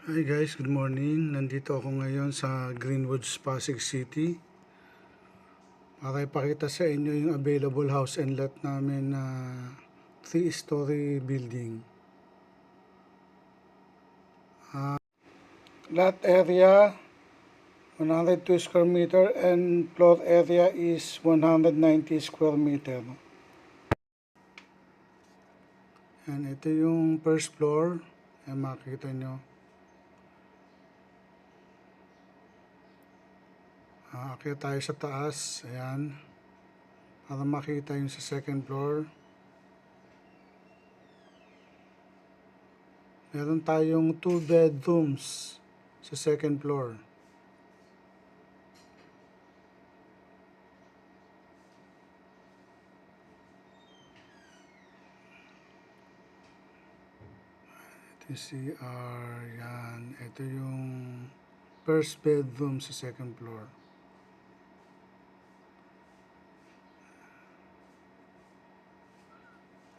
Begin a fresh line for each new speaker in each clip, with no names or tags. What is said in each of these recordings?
Hi guys, good morning. Nandito ako ngayon sa Greenwoods, Pasig City para ipakita sa inyo yung available house and lot namin na 3-story building. Lot area 102 square meter and floor area is 190 square meter. And ito yung first floor. Ayan, makikita nyo. Akyat tayo sa taas. Ayan. Para makita yung sa second floor. Meron tayong 2 bedrooms sa second floor. Ito yung CR, yan. Ito yung first bedroom sa second floor.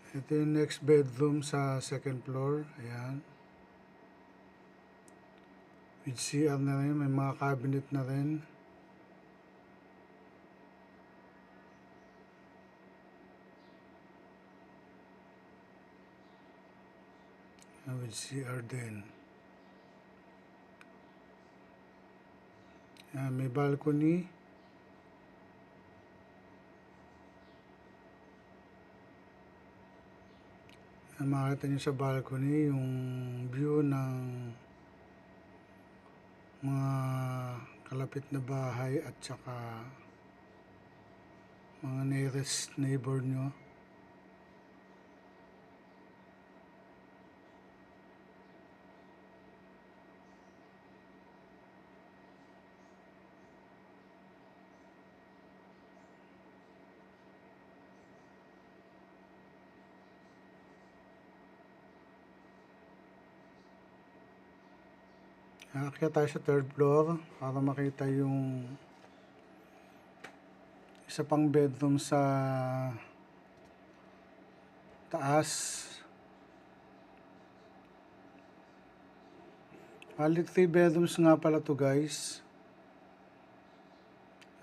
Ito yung next bedroom sa second floor. Ayan. With CR na rin. May mga cabinet na rin. With CR din. Ayan, may balcony. Ayan, makita nyo sa balcony yung view ng mga kalapit na bahay at saka mga nearest neighbor nyo. Aakyat tayo sa third floor para makita yung isa pang bedroom sa taas. Bali 3 bedrooms nga pala to guys.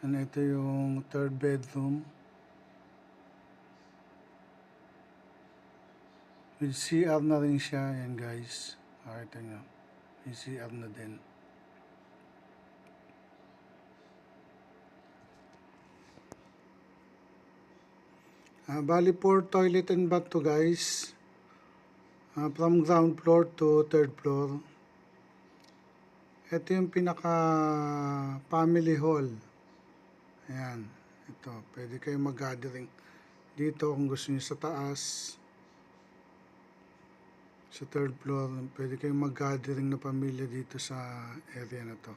And ito yung third bedroom. With CR na rin siya. Yan guys. Makita nyo. May CR na din. Bali 4 toilet and bath to guys. From ground floor to third floor. Ito yung pinaka family hall. Ayan. Ito. Pwede kayo mag-gathering dito kung gusto niyo sa taas. Sa third floor, pwede kayong mag-gathering na pamilya dito sa area na to.